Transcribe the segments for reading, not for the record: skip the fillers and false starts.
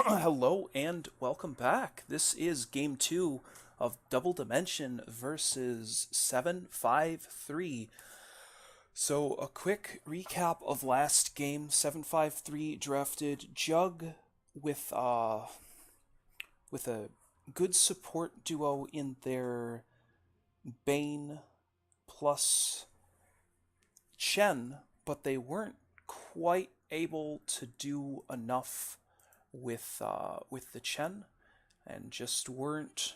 Hello and welcome back. This is game 2 of Double Dimension versus 753. So a quick recap of last game. 753 drafted Jug with with a good support duo in their Bane plus Chen, but they weren't quite able to do enough with the Chen, and just weren't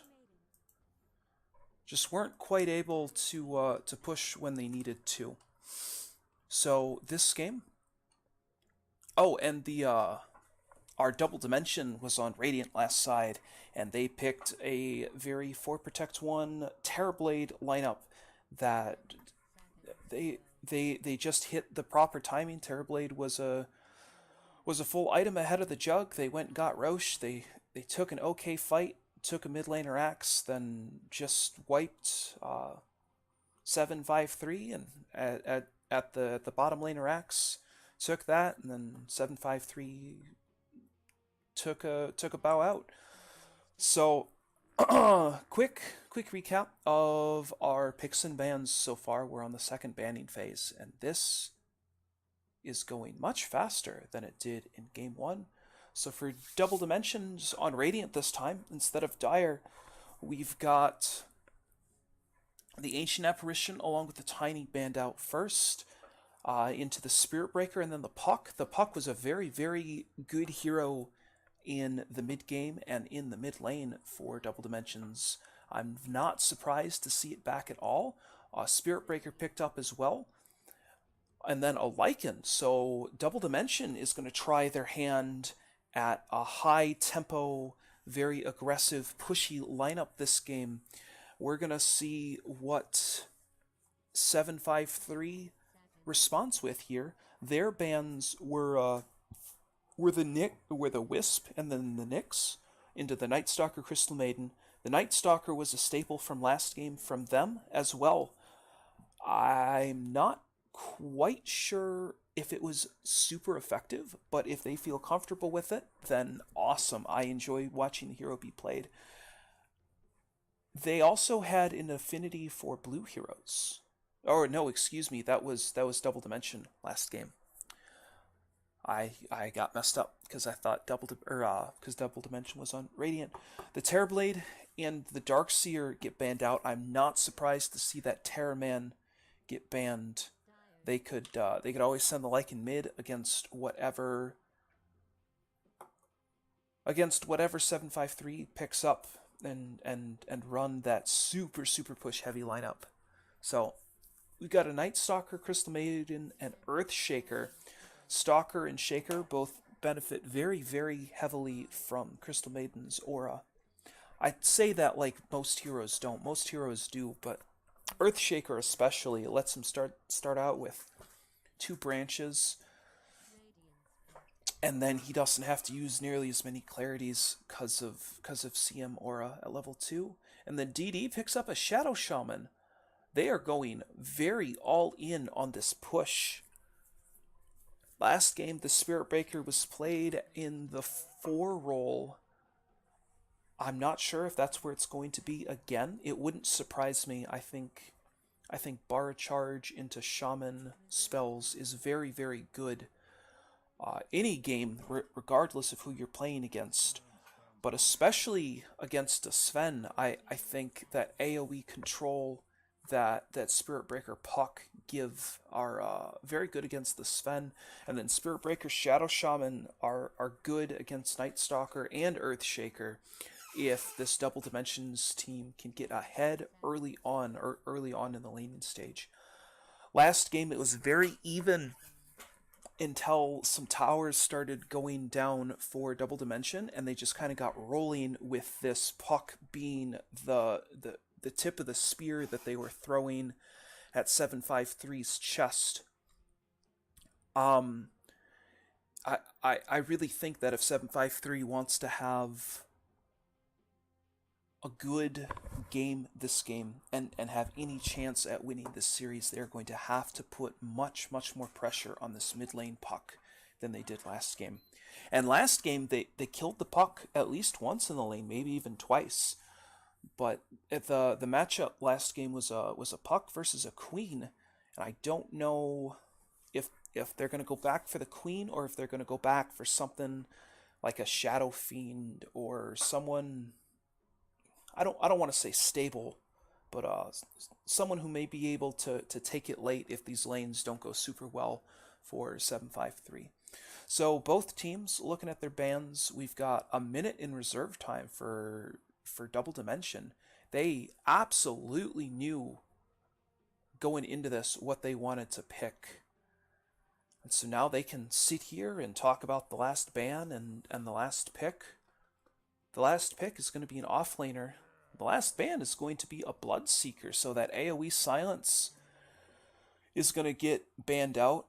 quite able to push when they needed to. So this game. Oh, and the our double dimension was on Radiant last side, and they picked a very 4 Protect 1 Terrorblade lineup that they just hit the proper timing. Terrorblade was a full item ahead of the Jug. They went and got Roche. They took an okay fight, took a mid laner axe, then just wiped 753 and at the bottom laner axe took that, and then 753 took a bow out. So quick recap of our picks and bans so far. We're on the second banning phase, and this is going much faster than it did in game 1. So for double dimensions on Radiant this time, instead of Dire, we've got the Ancient Apparition along with the Tiny banned out first, into the Spirit Breaker, and then the Puck. The Puck was a very, very good hero in the mid game and in the mid lane for double dimensions. I'm not surprised to see it back at all. Spirit Breaker picked up as well. And then a Lycan. So Double Dimension is going to try their hand at a high tempo, very aggressive, pushy lineup this game. We're going to see what 753 responds with here. Their bans were the Wisp and then the Nyx into the Night Stalker Crystal Maiden. The Night Stalker was a staple from last game from them as well. I'm not quite sure if it was super effective, but if they feel comfortable with it, then awesome. I enjoy watching the hero be played. They also had an affinity for blue heroes. Or no, excuse me, that was Double Dimension last game. I got messed up because I thought because Double Dimension was on Radiant. The Terrorblade and the Darkseer get banned out. I'm not surprised to see that Terrorman get banned. They could always send the Lycan mid against whatever 753 picks up and run that super push heavy lineup. So we've got a Night Stalker, Crystal Maiden, and Earth Shaker. Stalker and Shaker both benefit very, very heavily from Crystal Maiden's aura. I'd say that like most heroes don't. Most heroes do, but Earthshaker especially lets him start out with 2 branches, and then he doesn't have to use nearly as many clarities because of CM aura at level 2. And then DD picks up a Shadow Shaman. They are going very all in on this push. Last game, the Spirit Breaker was played in the 4 role. I'm not sure if that's where it's going to be again. It wouldn't surprise me. I think Bar Charge into Shaman spells is very, very good. Any game, regardless of who you're playing against, but especially against a Sven, I think that AoE control that Spirit Breaker Puck give are very good against the Sven, and then Spirit Breaker Shadow Shaman are good against Night Stalker and Earthshaker if this Double Dimensions team can get ahead early on in the laning stage. Last game it was very even until some towers started going down for Double Dimension, and they just kind of got rolling with this Puck being the tip of the spear that they were throwing at 753's chest. I really think that if 753 wants to have a good game this game and have any chance at winning this series, they're going to have to put much more pressure on this mid lane Puck, than they did last game. And last game they killed the puck at least once in the lane, maybe even twice. But the matchup last game was a puck versus a queen, and I don't know if they're going to go back for the queen or if they're going to go back for something like a shadow fiend or someone. I don't want to say stable, but someone who may be able to take it late if these lanes don't go super well for 753. So both teams looking at their bans. We've got a minute in reserve time for Double Dimension. They absolutely knew going into this what they wanted to pick. And so now they can sit here and talk about the last ban and the last pick. The last pick is going to be an offlaner. The last ban is going to be a Bloodseeker, so that AoE silence is going to get banned out.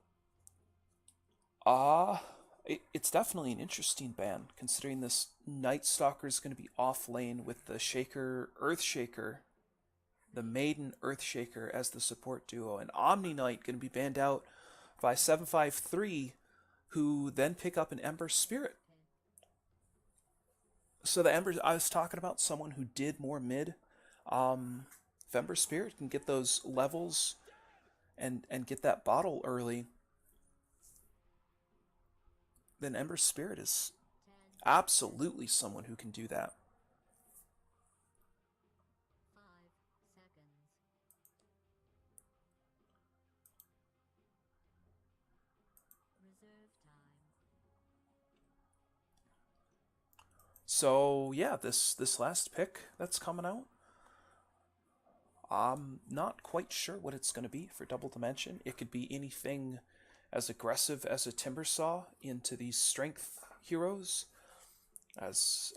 It's definitely an interesting ban, considering this Night Stalker is going to be off lane with the Shaker Earthshaker, the Maiden Earthshaker as the support duo, and Omni Knight going to be banned out by 753, who then pick up an Ember Spirit. So the Ember, I was talking about someone who did more mid. If Ember Spirit can get those levels and get that bottle early, then Ember Spirit is absolutely someone who can do that. So yeah, this last pick that's coming out, I'm not quite sure what it's going to be for Double Dimension. It could be anything as aggressive as a Timbersaw into these strength heroes. As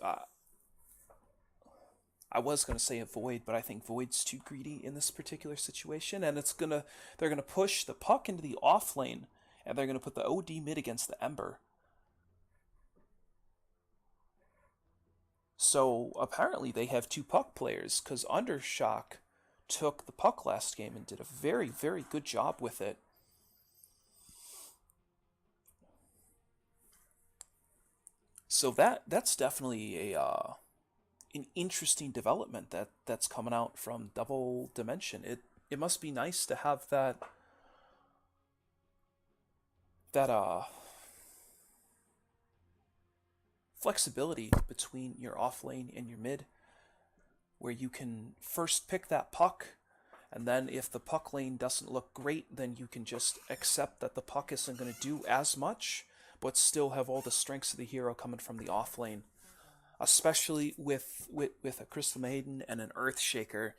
I was going to say a Void, but I think Void's too greedy in this particular situation, and they're gonna push the puck into the off lane, and they're gonna put the OD mid against the Ember. So apparently they have two puck players, because Undershock took the puck last game and did a very, very good job with it. So that's definitely an interesting development that's coming out from Double Dimension. It must be nice to have that flexibility between your off lane and your mid, where you can first pick that puck, and then if the puck lane doesn't look great, then you can just accept that the puck isn't going to do as much, but still have all the strengths of the hero coming from the off lane. Especially with a Crystal Maiden and an Earth Shaker.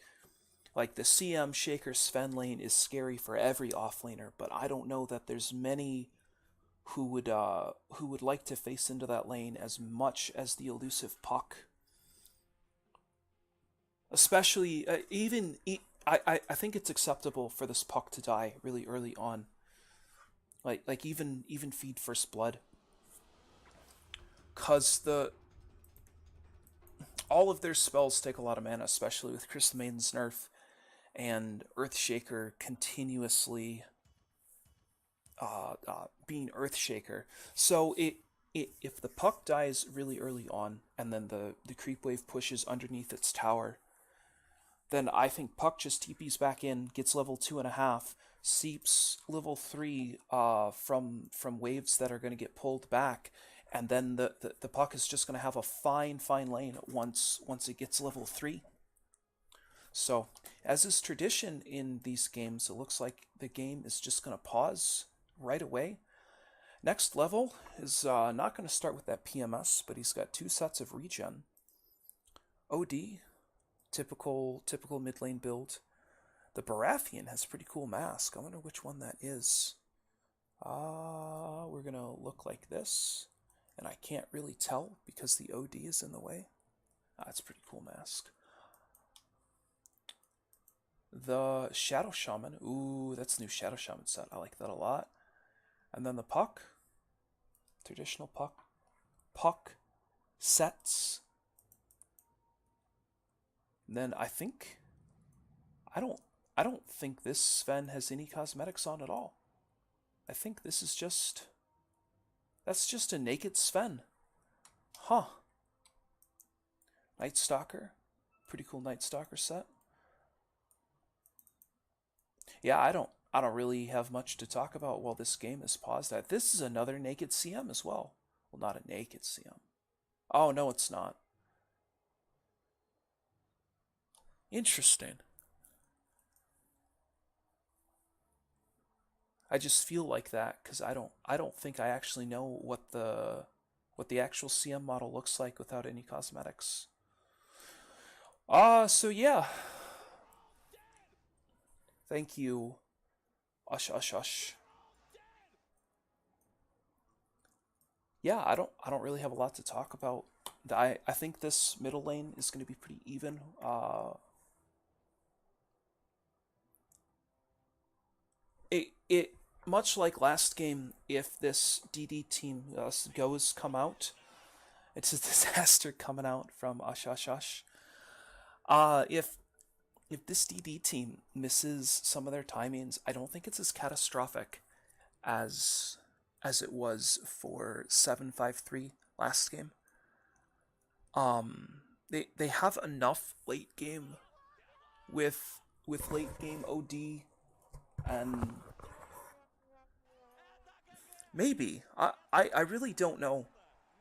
Like the CM Shaker Sven lane is scary for every offlaner, but I don't know that there's many who would like to face into that lane as much as the elusive puck. Especially I think it's acceptable for this puck to die really early on. Like even feed first blood, cause all of their spells take a lot of mana, especially with Crystal Maiden's nerf and Earthshaker continuously being Earthshaker. So if the puck dies really early on and then the creep wave pushes underneath its tower, then I think puck just TPs back in, gets level 2.5, seeps level 3 from waves that are going to get pulled back, and then the puck is just going to have a fine lane once it gets level 3. So, as is tradition in these games, it looks like the game is just going to pause right away. Next level is not going to start with that PMS, but he's got 2 sets of regen. OD, typical mid lane build. The Baratheon has a pretty cool mask. I wonder which one that is. We're going to look like this. And I can't really tell because the OD is in the way. That's a pretty cool mask. The Shadow Shaman. Ooh, that's the new Shadow Shaman set. I like that a lot. And then the puck. Traditional puck sets. And then I don't think this Sven has any cosmetics on at all. I think this is just That's just a naked Sven. Huh. Night Stalker. Pretty cool Night Stalker set. Yeah, I don't really have much to talk about while this game is paused at. This is another naked CM as well. Well, not a naked CM. Oh, no, it's not. Interesting. I just feel like that because I don't think I actually know what the actual CM model looks like without any cosmetics. So yeah. Thank you. Ush ush ush. Yeah, I don't really have a lot to talk about. I think this middle lane is going to be pretty even. It much like last game, if this DD team goes come out, it's a disaster coming out from Ush Ush Ush. If this DD team misses some of their timings, I don't think it's as catastrophic as as it was for 753 last game. They have enough late game with late game OD and maybe I really don't know.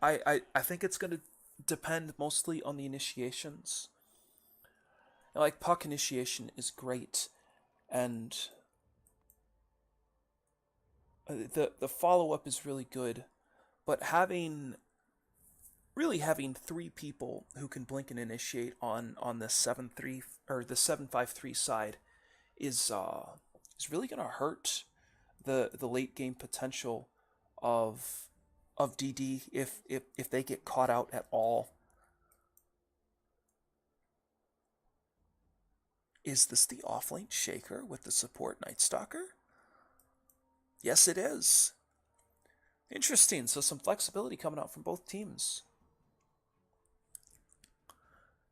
I think it's gonna depend mostly on the initiations. Like puck initiation is great, and the follow up is really good, but having three people who can blink and initiate on the 7-3 or the 7-5-3 side is is really gonna hurt the late game potential of DD if they get caught out at all. Is this the offlane shaker with the support Night Stalker? Yes, it is. Interesting. So some flexibility coming out from both teams.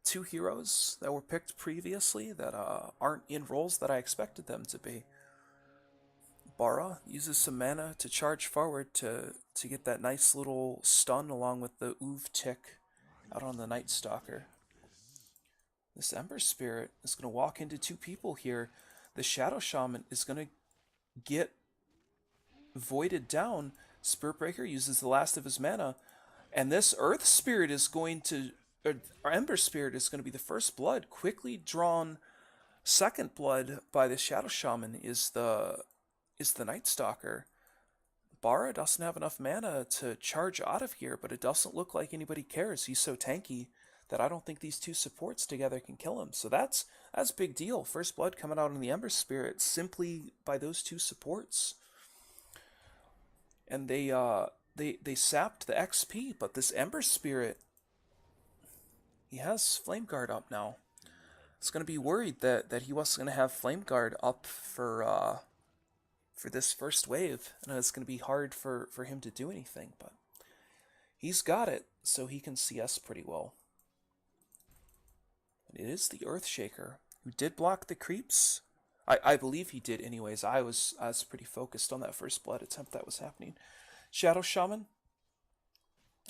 Two heroes that were picked previously that aren't in roles that I expected them to be. Bara uses some mana to charge forward to get that nice little stun along with the Oov tick out on the Night Stalker. This Ember Spirit is going to walk into two people here. The Shadow Shaman is going to get voided down. Spirit Breaker uses the last of his mana, and this Earth Spirit is going to, or Ember Spirit is going to be the first blood. Quickly drawn, second blood by the Shadow Shaman is the Night Stalker. Bara doesn't have enough mana to charge out of here, but it doesn't look like anybody cares. He's so tanky that I don't think these two supports together can kill him. So that's big deal. First blood coming out on the Ember Spirit simply by those two supports. And they sapped the XP, but this Ember Spirit, he has Flame Guard up now. It's gonna be worried that he wasn't gonna have Flame Guard up for this first wave, and it's gonna be hard for him to do anything, but he's got it, so he can see us pretty well. And it is the Earthshaker who did block the creeps. I believe he did anyways. I was pretty focused on that first blood attempt that was happening. Shadow Shaman,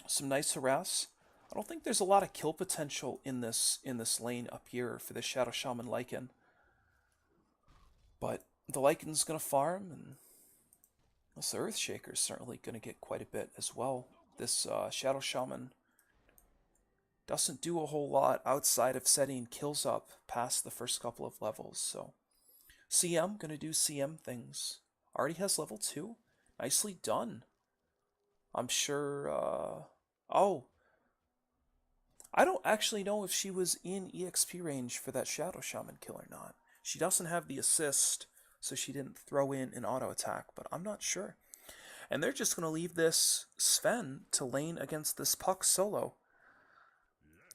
some nice harass. I don't think there's a lot of kill potential in this lane up here for the Shadow Shaman Lycan. But the Lycan's gonna farm, and this Earthshaker's certainly gonna get quite a bit as well. This Shadow Shaman doesn't do a whole lot outside of setting kills up past the first couple of levels, so CM gonna do CM things. Already has level 2. Nicely done. I'm sure oh, I don't actually know if she was in EXP range for that Shadow Shaman kill or not. She doesn't have the assist, so she didn't throw in an auto attack, but I'm not sure. And they're just going to leave this Sven to lane against this Puck solo.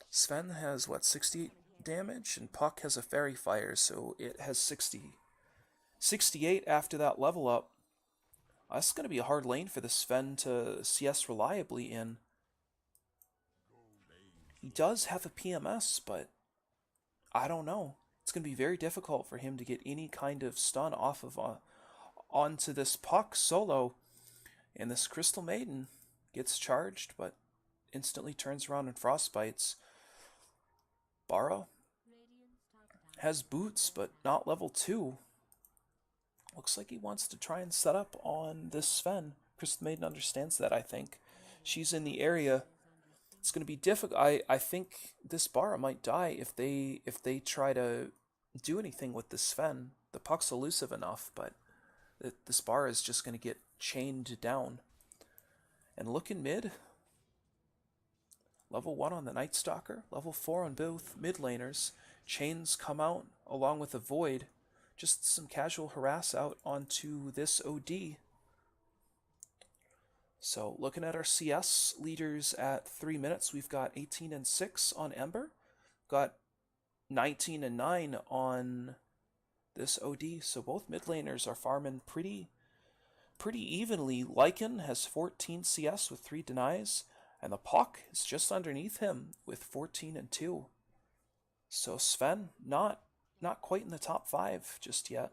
Sven has, what, 60 damage? And Puck has a Fairy Fire, so it has 68 after that level up. That's going to be a hard lane for the Sven to CS reliably in. He does have a PMS, but I don't know. It's going to be very difficult for him to get any kind of stun off of onto this Puck solo and this Crystal Maiden. gets charged, but instantly turns around and frostbites. Bara has boots, but not level 2. Looks like he wants to try and set up on this Sven. Crystal Maiden understands that, I think. She's in the area. It's going to be difficult. I think this Bara might die if they try to do anything with this Sven. The puck's elusive enough, but this Bara is just going to get chained down. And looking mid, level 1 on the Night Stalker, level 4 on both mid laners. Chains come out along with a Void. Just some casual harass out onto this OD. So looking at our CS leaders at 3 minutes, we've got 18 and 6 on Ember. Got 19 and 9 on this OD. So both mid laners are farming pretty evenly. Lycan has 14 CS with 3 denies, and the Puck is just underneath him with 14 and 2. So Sven, not quite in the top 5 just yet.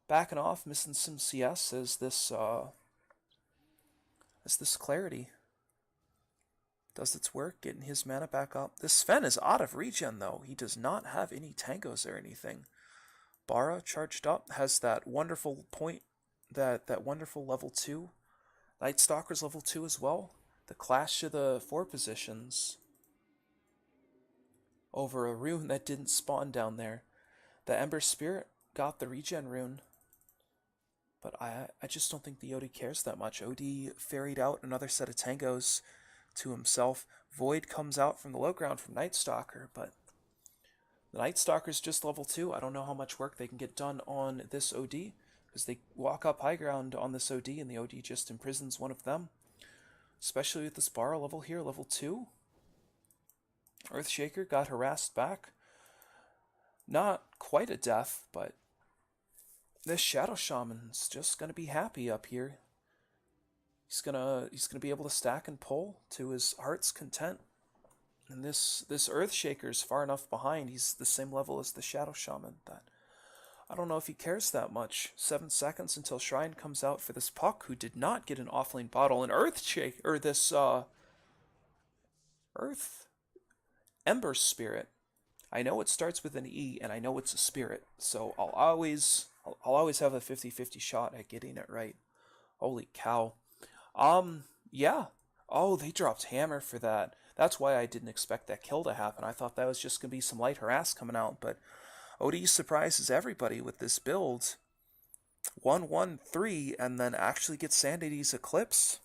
Backing off, missing some CS as this Clarity does its work, getting his mana back up. This Sven is out of regen though. He does not have any tangos or anything. Bara charged up, has that wonderful point, that wonderful level 2. Night Stalker's level 2 as well. The clash of the 4 positions over a rune that didn't spawn down there. The Ember Spirit got the regen rune. But I just don't think the OD cares that much. OD ferried out another set of tangos to himself. Void comes out from the low ground from Night Stalker, but the Night Stalker's just level 2. I don't know how much work they can get done on this OD, because they walk up high ground on this OD, and the OD just imprisons one of them. Especially with this Bara level here, level 2. Earthshaker got harassed back. Not quite a death, but this Shadow Shaman's just gonna be happy up here. He's gonna be able to stack and pull to his heart's content. And this Earthshaker's far enough behind. He's the same level as the Shadow Shaman that I don't know if he cares that much. 7 seconds until Shrine comes out for this Puck, who did not get an offlane bottle. And Earthshaker, or this Ember Spirit. I know it starts with an E, and I know it's a spirit, so I'll always have a 50-50 shot at getting it right. Holy cow. Yeah. Oh, they dropped Hammer for that. That's why I didn't expect that kill to happen. I thought that was just going to be some light harass coming out, but OD surprises everybody with this build. 1-1-3, and then actually gets Sanity's Eclipse.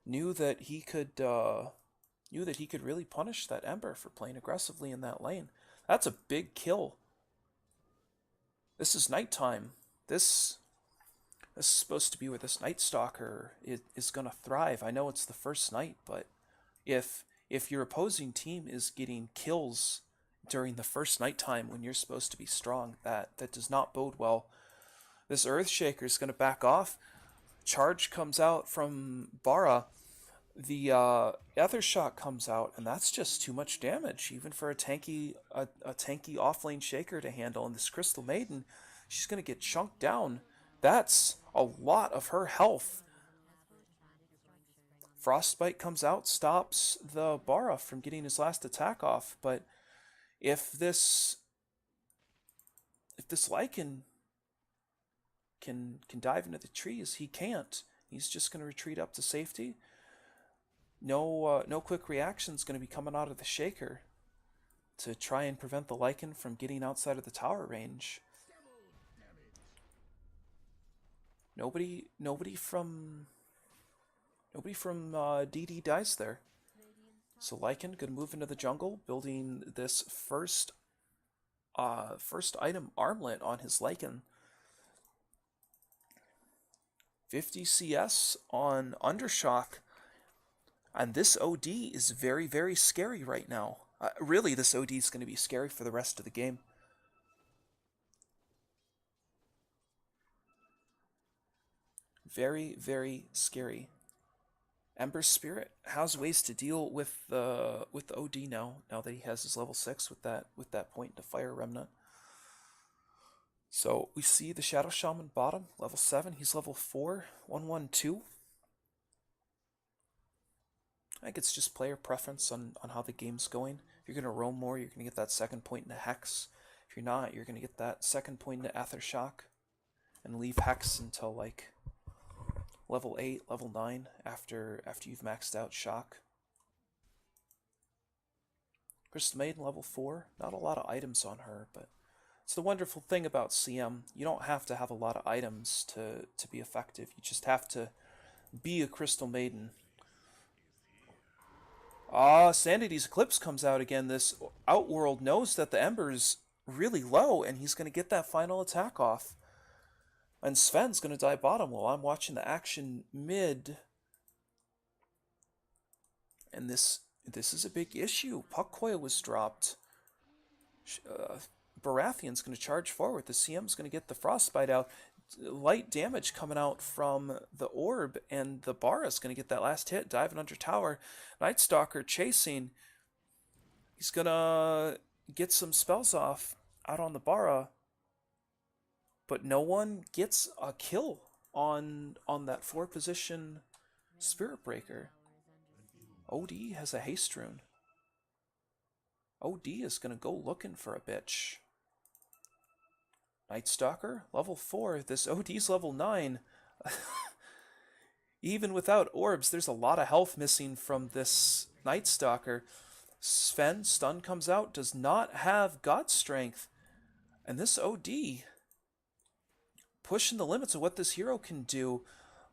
Knew that he could really punish that Ember for playing aggressively in that lane. That's a big kill. This is nighttime. This is supposed to be where this Night Stalker is going to thrive. I know it's the first night, but if your opposing team is getting kills during the first nighttime when you're supposed to be strong, that does not bode well. This Earthshaker is going to back off. Charge comes out from Bara. The Ether Shot comes out, and that's just too much damage, even for a tanky offlane Shaker to handle. And this Crystal Maiden, she's going to get chunked down. That's a lot of her health. Frostbite comes out, stops the Bara from getting his last attack off. But if this Lycan can dive into the trees, he can't. He's just going to retreat up to safety. No quick reaction is going to be coming out of the Shaker to try and prevent the Lycan from getting outside of the tower range. Nobody from DD dies there. So Lycan could move into the jungle, building this first item armlet on his Lycan. 50 CS on Undershock. And this OD is very, very scary right now. Really, this OD is going to be scary for the rest of the game. Very, very scary. Ember Spirit has ways to deal with the OD now that he has his level 6 with that point to Fire Remnant. So we see the Shadow Shaman bottom, level 7. He's level 4, 1-1-2. I think it's just player preference on how the game's going. If you're going to roam more, you're going to get that second point into Hex. If you're not, you're going to get that second point into Aethershock and leave Hex until like level 8, level 9 after you've maxed out Shock. Crystal Maiden level 4, not a lot of items on her, but it's the wonderful thing about CM. You don't have to have a lot of items to be effective. You just have to be a Crystal Maiden. Sanity's Eclipse comes out again. This Outworld knows that the Ember's really low, and he's going to get that final attack off. And Sven's going to die bottom while I'm watching the action mid. And this is a big issue. Puck Coil was dropped. Baratheon's going to charge forward. The CM's going to get the Frostbite out. Light damage coming out from the Orb, and the Bara's going to get that last hit, diving under tower. Night Stalker chasing. He's going to get some spells off out on the Bara, but no one gets a kill on that 4 position Spirit Breaker. OD has a haste rune. OD is going to go looking for a bitch. Night Stalker, level 4. This OD's level 9. Even without orbs, there's a lot of health missing from this Night Stalker. Sven, stun comes out, does not have God Strength. And this OD, pushing the limits of what this hero can do.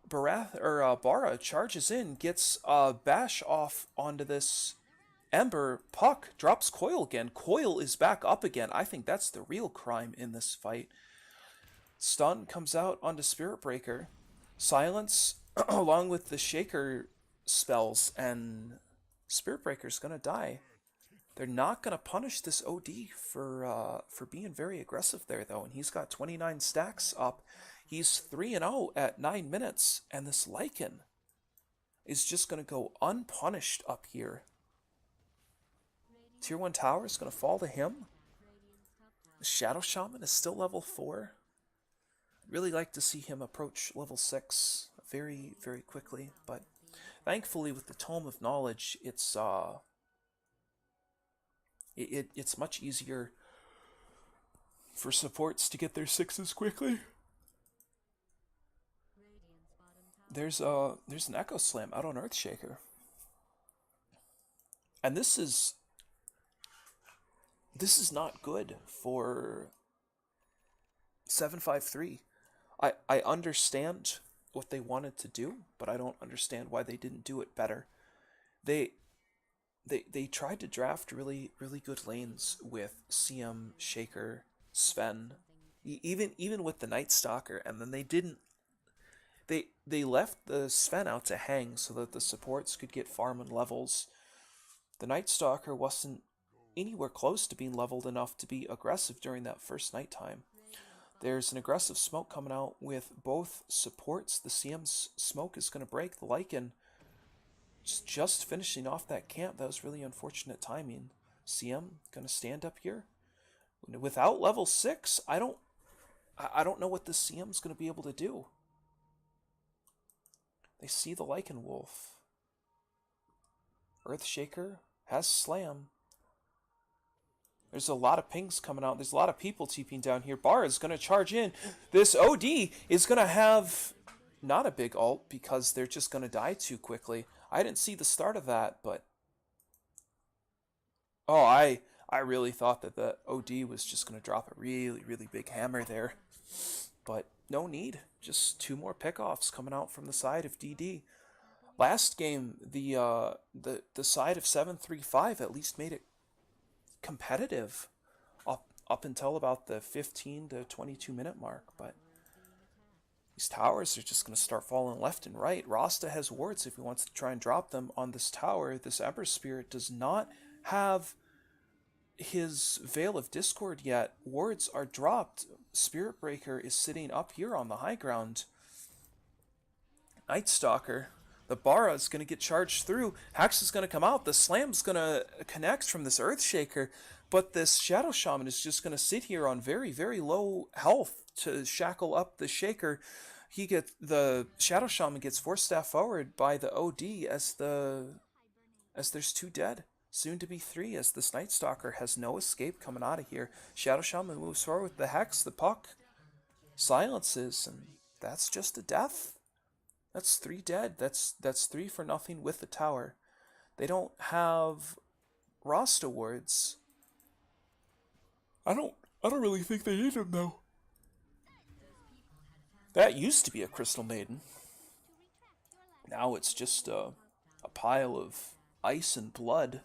Bara charges in, gets a bash off onto this Ember. Puck drops Coil again. Coil is back up again. I think that's the real crime in this fight. Stun comes out onto Spirit Breaker. Silence along with the Shaker spells, and Spirit Breaker's gonna die. They're not gonna punish this OD for being very aggressive there though, and he's got 29 stacks up. He's 3-0 at 9 minutes, and this Lycan is just gonna go unpunished up here. Tier 1 tower is going to fall to him. The Shadow Shaman is still level 4. Really like to see him approach level 6 very, very quickly. But thankfully with the Tome of Knowledge, it's much easier for supports to get their 6s quickly. There's an Echo Slam out on Earthshaker. And this is not good for 753. I understand what they wanted to do, but I don't understand why they didn't do it better. They tried to draft really good lanes with CM, Shaker, Sven, even with the Night Stalker, and then they didn't. They left the Sven out to hang so that the supports could get farm and levels. The Night Stalker wasn't anywhere close to being leveled enough to be aggressive during that first nighttime. There's an aggressive smoke coming out with both supports. The CM's smoke is going to break. The Lycan just finishing off that camp. That was really unfortunate timing. CM going to stand up here. Without level 6, I don't know what the CM's going to be able to do. They see the Lycan Wolf. Earthshaker has Slam. There's a lot of pings coming out. There's a lot of people TPing down here. Bar is going to charge in. This OD is going to have not a big ult because they're just going to die too quickly. I didn't see the start of that, but... Oh, I really thought that the OD was just going to drop a really big hammer there. But no need. Just 2 more pickoffs coming out from the side of DD. Last game, the side of 735 at least made it competitive up until about the 15 to 22 minute mark, but these towers are just going to start falling left and right. Rasta has wards if he wants to try and drop them on this tower. This Ember Spirit does not have his Veil of Discord yet. Wards are dropped. Spirit Breaker is sitting up here on the high ground. Night Stalker, the Bara is going to get charged through. Hex is going to come out. The Slam's going to connect from this Earthshaker. But this Shadow Shaman is just going to sit here on very low health to shackle up the Shaker. The Shadow Shaman gets 4 staff forward by the OD as the as there's 2 dead. Soon to be 3, as this Night Stalker has no escape coming out of here. Shadow Shaman moves forward with the Hex, the Puck silences, and that's just a death. That's 3 dead. That's 3 for nothing with the tower. They don't have Rasta wards. I don't really think they need them though. That used to be a Crystal Maiden. Now it's just a pile of ice and blood.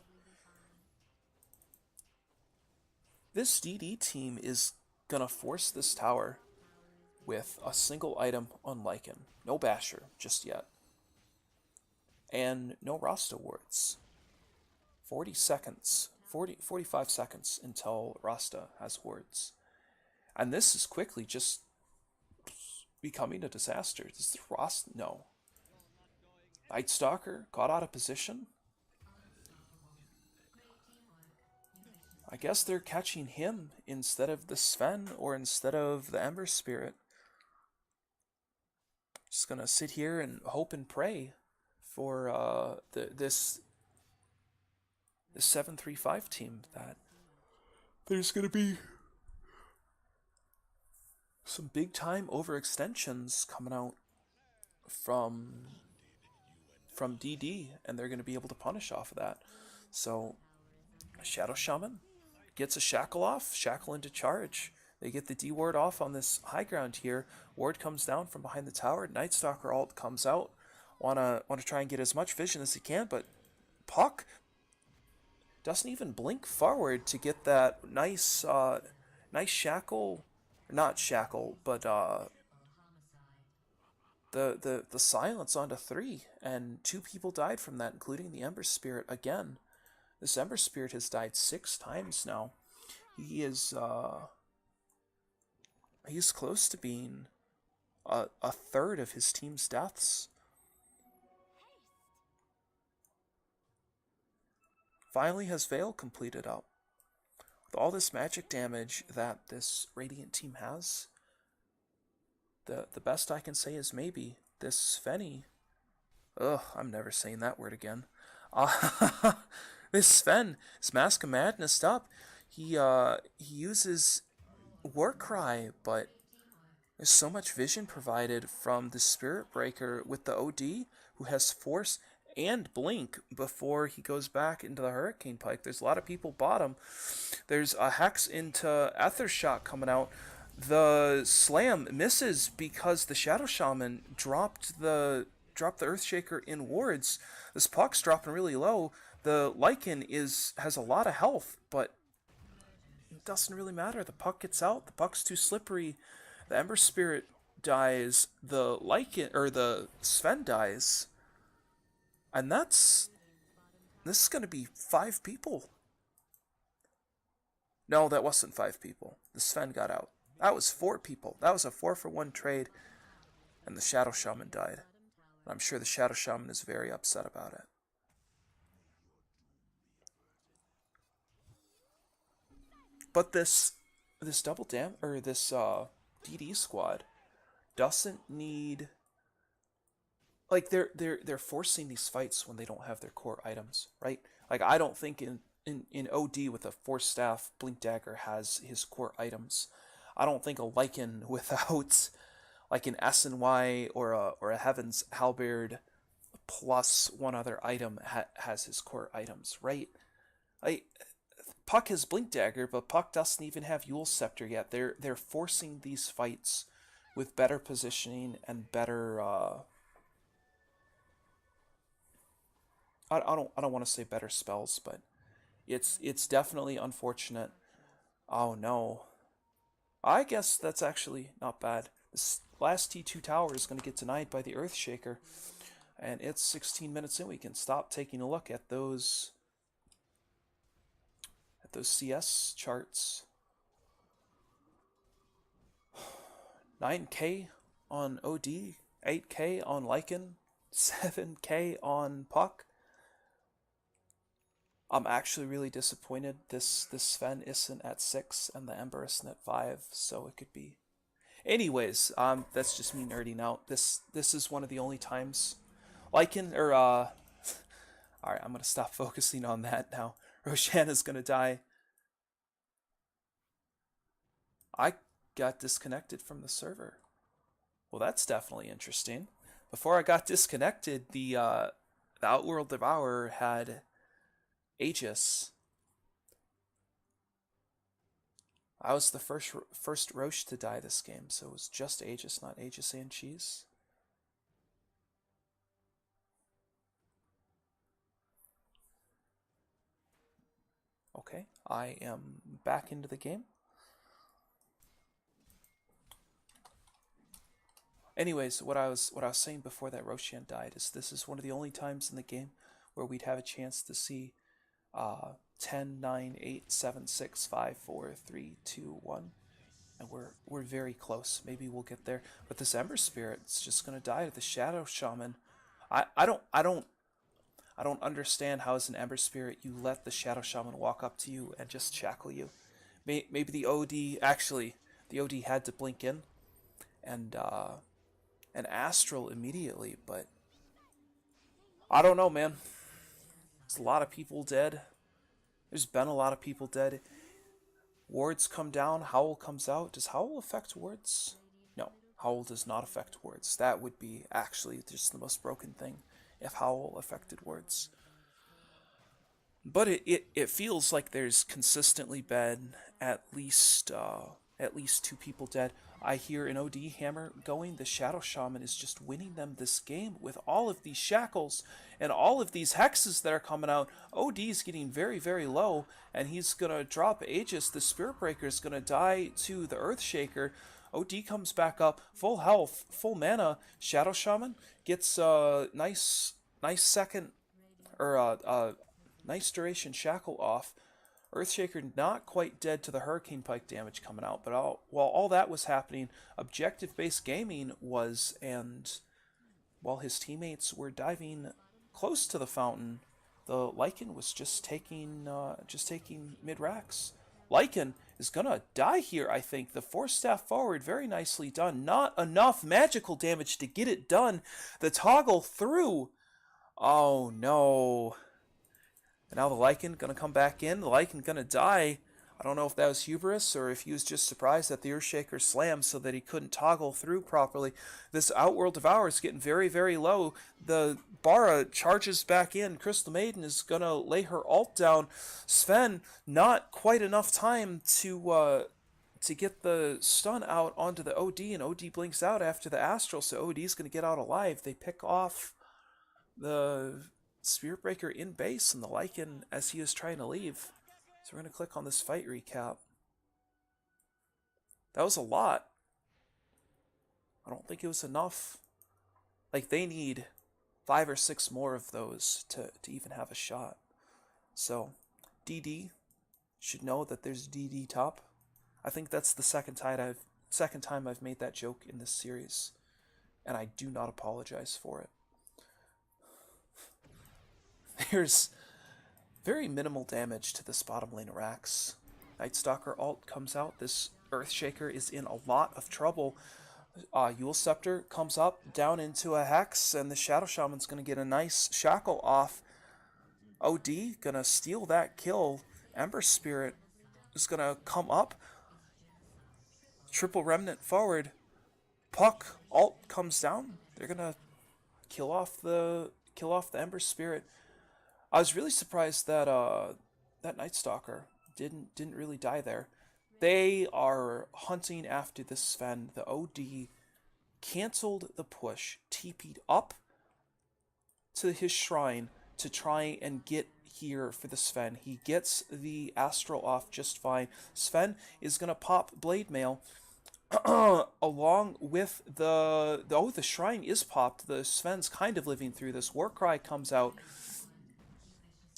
This DD team is gonna force this tower with a single item on Lycan. No Basher just yet. And no Rasta wards. 40 seconds, 45 seconds until Rasta has wards. And this is quickly just becoming a disaster. Does the Rasta... No. Night Stalker got out of position. I guess they're catching him instead of the Sven or instead of the Ember Spirit. Just gonna sit here and hope and pray for this 7-3-5 team that there's gonna be some big time overextensions coming out from DD, and they're gonna be able to punish off of that. So Shadow Shaman gets a shackle off, shackle into charge. They get the D ward off on this high ground here. Ward comes down from behind the tower. Night Stalker ult comes out. Wanna try and get as much vision as he can, but Puck doesn't even blink forward to get that nice shackle, not shackle, but the silence onto 3, and 2 people died from that, including the Ember Spirit again. This Ember Spirit has died 6 times now. He is he's close to being a third of his team's deaths. Finally has Veil completed up. With all this magic damage that this Radiant team has, the best I can say is maybe this Svenny. Ugh, I'm never saying that word again. This Sven is Mask of Madness up. He uses Warcry, but there's so much vision provided from the Spirit Breaker with the OD, who has Force and Blink before he goes back into the Hurricane Pike. There's a lot of people bottom. There's a Hex into Ether Shot coming out. The Slam misses because the Shadow Shaman dropped the Earthshaker in wards. This Puck's dropping really low. The Lycan has a lot of health, but it doesn't really matter. The Puck gets out. The Puck's too slippery. The Ember Spirit dies. The Lycan, or the Sven dies. And this is going to be 5 people. No, that wasn't 5 people. The Sven got out. That was 4 people. That was a 4-for-1 trade. And the Shadow Shaman died. And I'm sure the Shadow Shaman is very upset about it. But this double dam, or this DD squad doesn't need, like, they're forcing these fights when they don't have their core items, right? Like, I don't think in OD with a Force Staff, Blink Dagger has his core items. I don't think a Lycan without like an SNY or a Heaven's Halberd plus one other item has his core items, right? Like, Puck has Blink Dagger, but Puck doesn't even have Yule Scepter yet. They're forcing these fights with better positioning and better. I don't want to say better spells, but it's definitely unfortunate. Oh no, I guess that's actually not bad. This last T2 tower is going to get denied by the Earthshaker, and it's 16 minutes in. We can stop taking a look at those CS charts. 9k on OD, 8k on Lycan, 7k on Puck. I'm actually really disappointed this Sven isn't at 6 and the Ember isn't at 5, so it could be. Anyways, that's just me nerding out. This is one of the only times Lycan, or Alright, I'm gonna stop focusing on that now. Roshanna's gonna die. I got disconnected from the server. Well, that's definitely interesting. Before I got disconnected, the Outworld Devourer had Aegis. I was the first Roche to die this game, so it was just Aegis, not Aegis and Cheese. Okay, I am back into the game. Anyways, what I was saying before that Roshan died is this is one of the only times in the game where we'd have a chance to see 10, 9, 8, 7, 6, 5, 4, 3, 2, 1. And we're very close. Maybe we'll get there. But this Ember Spirit's just gonna die to the Shadow Shaman. I don't understand how as an Ember Spirit you let the Shadow Shaman walk up to you and just shackle you. Maybe the OD actually the OD had to blink in and Astral immediately, but I don't know, man. There's a lot of people dead. There's been a lot of people dead. Wards come down, Howl comes out. Does Howl affect wards? No, Howl does not affect wards. That would be actually just the most broken thing if Howl affected wards. But it feels like there's consistently been at least 2 people dead. I hear an OD hammer going. The Shadow Shaman is just winning them this game with all of these shackles and all of these hexes that are coming out. OD's getting very, very low, and he's going to drop Aegis. The Spirit Breaker is going to die to the Earthshaker. OD comes back up, full health, full mana. Shadow Shaman gets a nice second, or nice duration shackle off. Earthshaker not quite dead to the Hurricane Pike damage coming out, but while all that was happening, objective-based gaming was, and while his teammates were diving close to the fountain, the Lycan was just taking mid-racks. Lycan is gonna die here, I think. The Force Staff forward, very nicely done. Not enough magical damage to get it done. The toggle through. Oh no. And now the Lycan gonna come back in. The Lycan gonna die. I don't know if that was hubris or if he was just surprised that the Earthshaker slammed so that he couldn't toggle through properly. This Outworld Devourer is getting very, very low. The Bara charges back in. Crystal Maiden is gonna lay her ult down. Sven, not quite enough time to get the stun out onto the OD, and OD blinks out after the Astral, so OD's gonna get out alive. They pick off the Spirit Breaker in base and the Lycan as he is trying to leave. So we're going to click on this fight recap. That was a lot. I don't think it was enough. Like, they need 5 or 6 more of those to even have a shot. So, DD should know that there's DD top. I think that's the second time I've made that joke in this series, and I do not apologize for it. There's very minimal damage to this bottom lane Rax. Nightstalker ult comes out. This Earthshaker is in a lot of trouble. Yule Scepter comes up, down into a Hex, and the Shadow Shaman's going to get a nice shackle off. OD going to steal that kill. Ember Spirit is going to come up. Triple Remnant forward. Puck ult comes down. They're going to kill off the Ember Spirit. I was really surprised that that Nightstalker didn't really die there. They are hunting after this Sven. The OD canceled the push, TP'd up to his shrine to try and get here for the Sven. He gets the Astral off just fine. Sven is gonna pop Blade Mail along with the shrine is popped. The Sven's kind of living through this. Warcry comes out.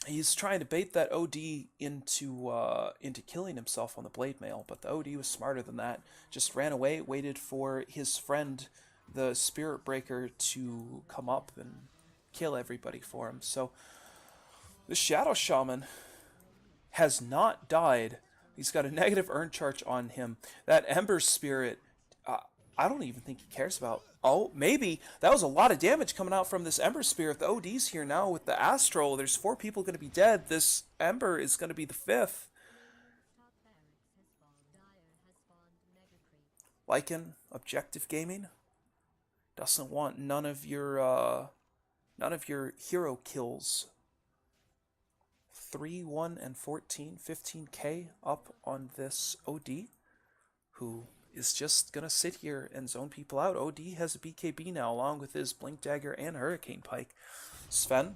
He's trying to bait that OD into killing himself on the Blade Mail, but the OD was smarter than that. Just ran away, waited for his friend, the Spirit Breaker, to come up and kill everybody for him. So the Shadow Shaman has not died. He's got a negative earn charge on him. That Ember Spirit, I don't even think he cares about Oh, maybe. That was a lot of damage coming out from this Ember Spirit. The OD's here now with the Astral. There's 4 people going to be dead. This Ember is going to be the 5th. Lycan, Objective Gaming, doesn't want none of your hero kills. 3, 1, and 14, 15k up on this OD, who is just gonna sit here and zone people out. OD has a BKB now, along with his Blink Dagger and Hurricane Pike. Sven,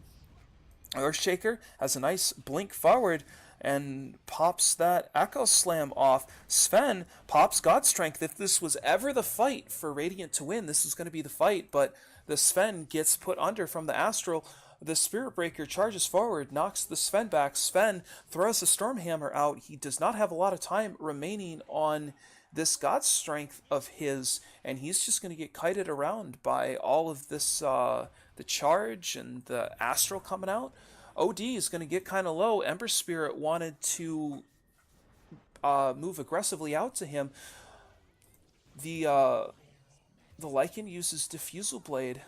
Earthshaker, has a nice blink forward and pops that Echo Slam off. Sven pops God Strength. If this was ever the fight for Radiant to win, this is going to be the fight, but the Sven gets put under from the Astral. The Spirit Breaker charges forward, knocks the Sven back. Sven throws the Stormhammer out. He does not have a lot of time remaining on this God Strength of his, and he's just going to get kited around by all of this, the charge and the Astral coming out. OD is going to get kind of low. Ember Spirit wanted to move aggressively out to him. The Lycan uses Diffusal Blade.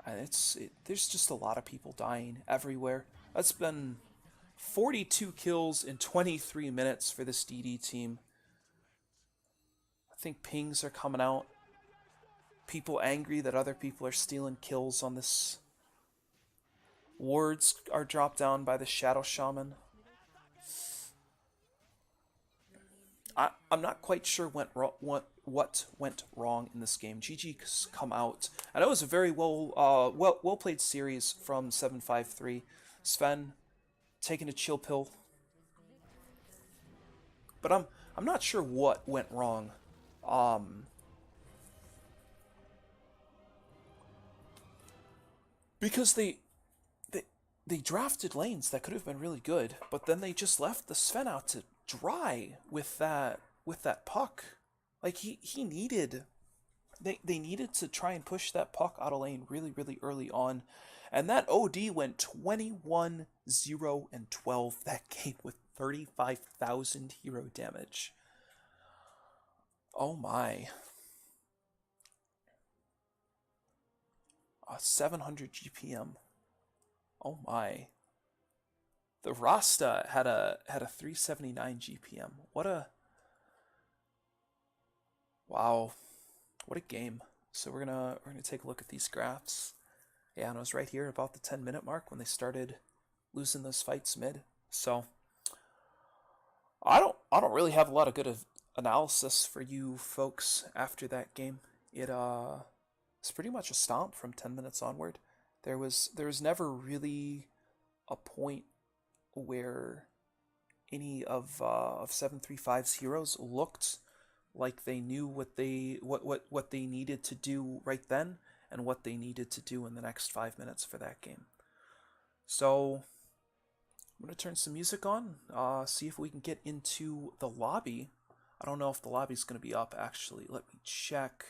There's just a lot of people dying everywhere. That's been 42 kills in 23 minutes for this DD team. I think pings are coming out. People angry that other people are stealing kills on this. Wards are dropped down by the Shadow Shaman. I'm not quite sure what went wrong in this game. GG's come out. I know it was a very well played series from 753. Sven taking a chill pill, but I'm not sure what went wrong. Because they drafted lanes that could have been really good, but then they just left the Sven out to dry with that puck. Like he needed they needed to try and push that puck out of lane really early on. And that OD went 21, 0, and 12 that game with 35,000 hero damage. Oh my. 700 GPM. Oh my. The Rasta had a 379 GPM. What a wow. What a game. So we're gonna take a look at these graphs. Yeah, and I was right here about the 10-minute mark when they started losing those fights mid. So I don't really have a lot of good analysis for you folks after that game. It's pretty much a stomp from 10 minutes onward. There was never really a point where any of 735's heroes looked like they knew what they needed to do right then and what they needed to do in the next 5 minutes for that game. So I'm gonna turn some music on, see if we can get into the lobby. I don't know if the lobby's gonna be up actually. Let me check.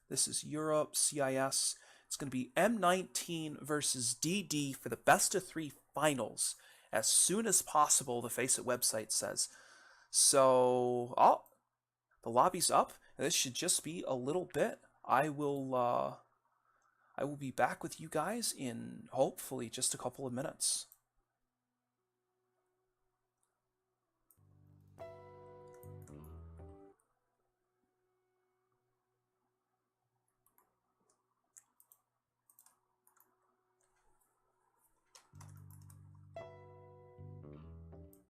This is Europe, CIS. It's going to be M19 versus DD for the best of 3 finals as soon as possible, the Faceit website says. So, the lobby's up. And this should just be a little bit. I will be back with you guys in hopefully just a couple of minutes.